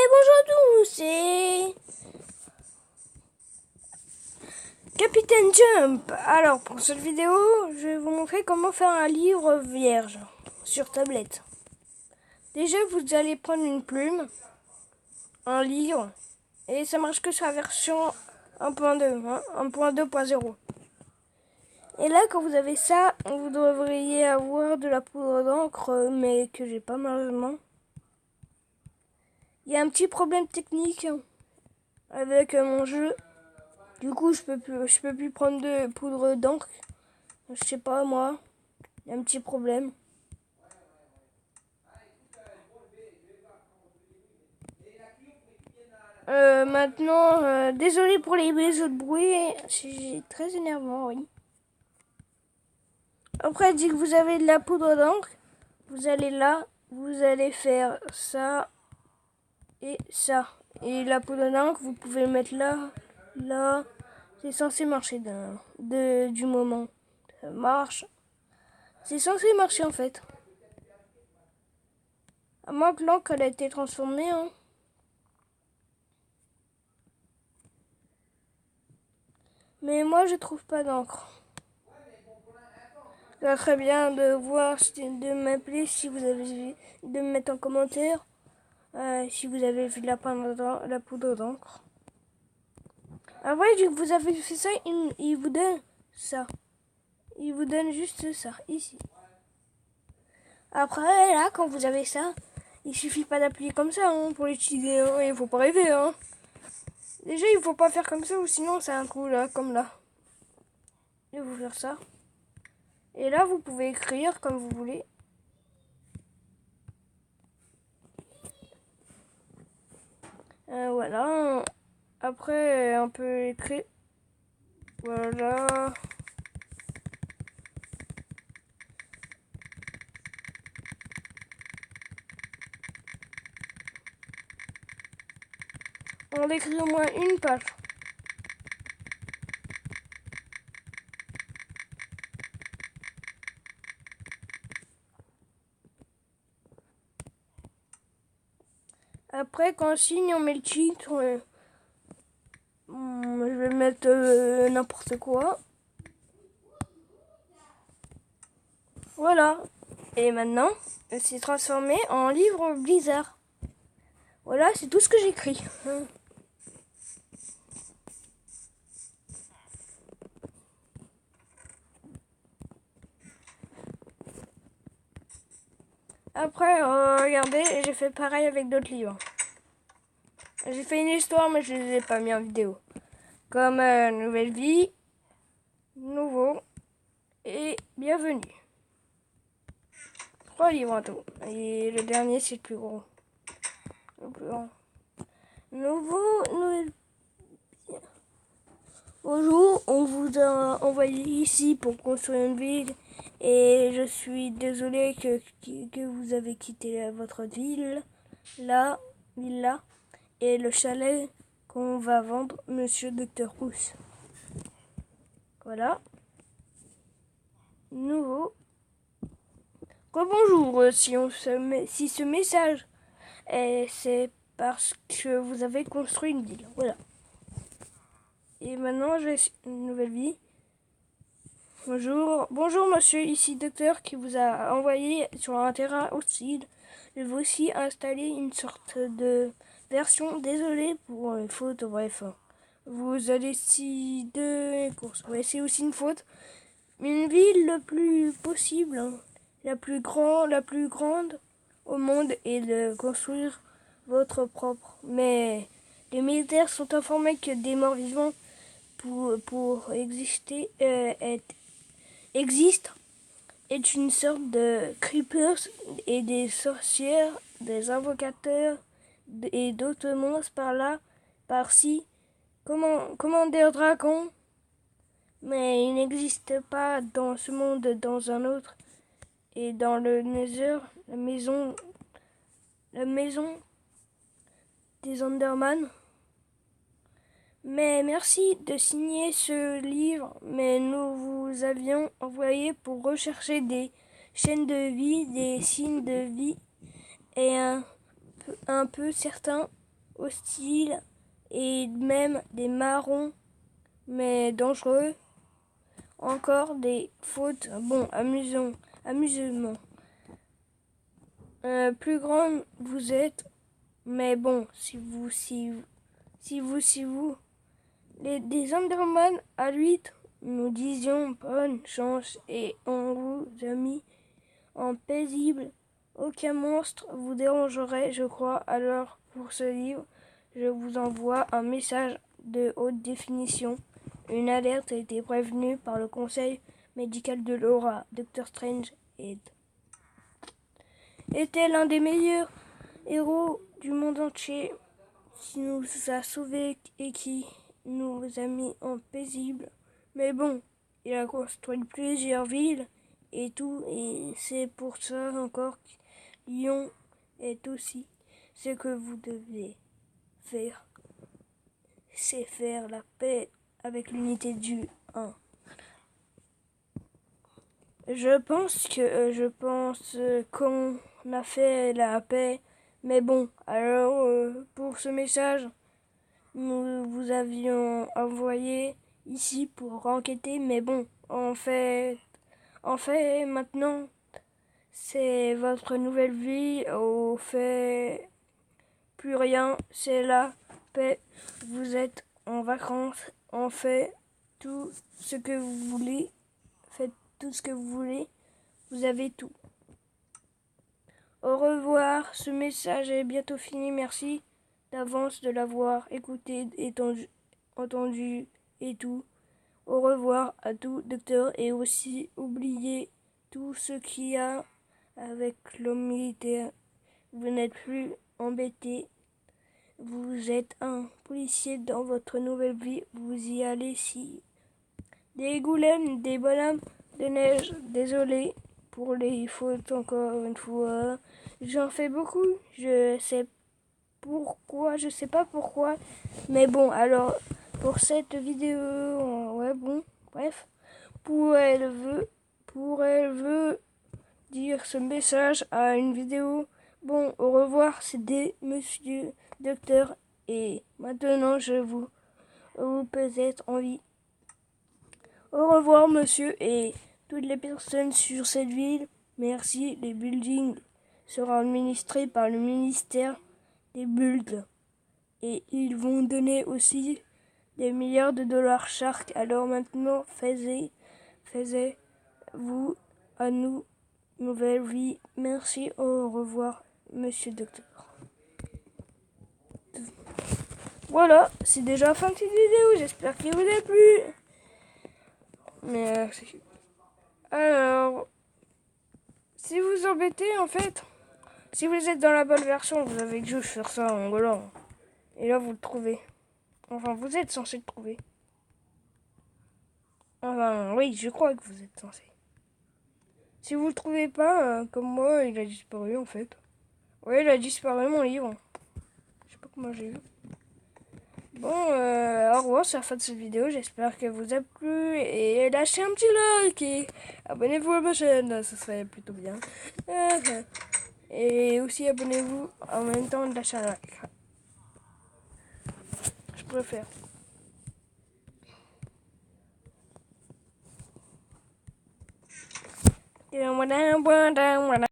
bonjour à tous, c'est Capitaine Jump. Alors pour cette vidéo, je vais vous montrer comment faire un livre vierge sur tablette. Déjà, vous allez prendre une plume, un livre, et ça marche que sur la version 1.2, 1.2.0. Et là, quand vous avez ça, vous devriez avoir de la poudre d'encre, mais que j'ai pas malheureusement. Il y a un petit problème technique avec mon jeu. Du coup, je peux plus prendre de poudre d'encre. Je sais pas, moi. Il y a un petit problème. Maintenant, désolé pour les réseaux de bruit. C'est très énervant, oui. Après, dès que vous avez de la poudre d'encre, vous allez là, vous allez faire ça et ça. Et la poudre d'encre, vous pouvez le mettre là, là. C'est censé marcher du moment. Ça marche. C'est censé marcher en fait. À moins que l'encre elle a été transformée. Hein. Mais moi je trouve pas d'encre. Ça serait bien de voir, de m'appeler si vous avez vu, de me mettre en commentaire si vous avez vu la poudre d'encre. Après, dès que vous avez fait ça, il vous donne ça. Il vous donne juste ça, ici. Après, là, quand vous avez ça, il suffit pas d'appuyer comme ça hein, pour l'utiliser. Hein, il faut pas rêver. Hein. Déjà, il faut pas faire comme ça ou sinon c'est un coup là, comme là. Et vous faire ça. Et là, vous pouvez écrire comme vous voulez. Voilà. Après, on peut écrire. Voilà. On écrit au moins une page. Après, quand on signe, on met le titre. Je vais mettre n'importe quoi. Voilà. Et maintenant, c'est transformé en livre Blizzard. Voilà, c'est tout ce que j'écris. Après, regardez, j'ai fait pareil avec d'autres livres. J'ai fait une histoire, mais je ne les ai pas mis en vidéo. Comme Nouvelle Vie, Nouveau et Bienvenue. 3 livres en tout. Et le dernier, c'est le plus gros. Le plus grand. Nouveau, Nouvelle Vie. Bonjour, on vous a envoyé ici pour construire une ville. Et je suis désolé que vous avez quitté votre ville. Là, et le chalet qu'on va vendre, Monsieur Docteur Pouce. Voilà. Nouveau. Bonjour, si ce message c'est parce que vous avez construit une ville. Voilà. Et maintenant, j'ai une nouvelle vie. Bonjour monsieur, ici Docteur qui vous a envoyé sur un terrain hostile. Je vais aussi installer une sorte de version. Désolé pour une faute, bref. Vous allez si de course. Ouais, c'est aussi une faute. Une ville le plus possible, hein, la plus grande au monde est de construire votre propre. Mais les militaires sont informés que des morts vivants pour exister existent est une sorte de creepers et des sorcières, des invocateurs et d'autres monstres par là, par-ci. Commander dragon, mais il n'existe pas dans ce monde, dans un autre. Et dans le Nether, la maison des Enderman. Mais merci de signer ce livre, mais nous vous avions envoyé pour rechercher des chaînes de vie, des signes de vie et un peu certains hostiles et même des marrons, mais dangereux. Encore des fautes, bon, amusement. Plus grand vous êtes, mais bon, si vous, des Enderman à l'huître, nous disions bonne chance et on vous a mis en paisible. Aucun monstre vous dérangerait, je crois. Alors, pour ce livre, je vous envoie un message de haute définition. Une alerte a été prévenue par le conseil médical de Laura. Dr. Strange était l'un des meilleurs héros du monde entier, qui nous a sauvés et qui nous a mis en paisible. Mais bon, il a construit plusieurs villes et tout, et c'est pour ça encore que Lyon est aussi ce que vous devez faire. C'est faire la paix avec l'unité du 1. Je pense qu'on a fait la paix, mais bon, alors pour ce message, nous vous avions envoyé ici pour enquêter, mais bon, en fait maintenant, c'est votre nouvelle vie, on fait plus rien, c'est la paix, vous êtes en vacances, on fait tout ce que vous voulez, faites tout ce que vous voulez, vous avez tout. Au revoir, ce message est bientôt fini, merci d'avance de l'avoir écouté et entendu et tout. Au revoir à tout, docteur, et aussi oubliez tout ce qu'il y a avec l'homme militaire. Vous n'êtes plus embêté. Vous êtes un policier dans votre nouvelle vie. Vous y allez si. Des goulêmes, des bonhommes de neige. Désolé pour les fautes encore une fois. J'en fais beaucoup. Je sais pas pourquoi. Mais bon, alors pour cette vidéo, ouais bon, bref. Pour elle veut dire ce message à une vidéo. Bon, au revoir, c'était Monsieur Docteur. Et maintenant, vous peut-être en vie. Au revoir, monsieur, et toutes les personnes sur cette ville. Merci. Les buildings seront administrés par le ministère des Builds. Et ils vont donner aussi des milliards de dollars chaque. Alors maintenant, faisez-vous à nous nouvelle vie. Merci, au revoir, monsieur docteur. Voilà, c'est déjà la fin de cette vidéo. J'espère qu'il vous a plu. Merci. Alors, si vous embêtez, en fait, si vous êtes dans la bonne version, vous avez juste faire ça en rigolant. Et là, vous le trouvez. Enfin, vous êtes censé le trouver. Enfin, oui, je crois que vous êtes censé. Si vous le trouvez pas, comme moi, il a disparu en fait. Oui, il a disparu mon livre. Je sais pas comment j'ai eu. Bon, au revoir, c'est la fin de cette vidéo. J'espère qu'elle vous a plu. Et lâchez un petit like et abonnez-vous à ma chaîne. Ça serait plutôt bien. Et aussi abonnez-vous en même temps de lâcher un like. Je préfère.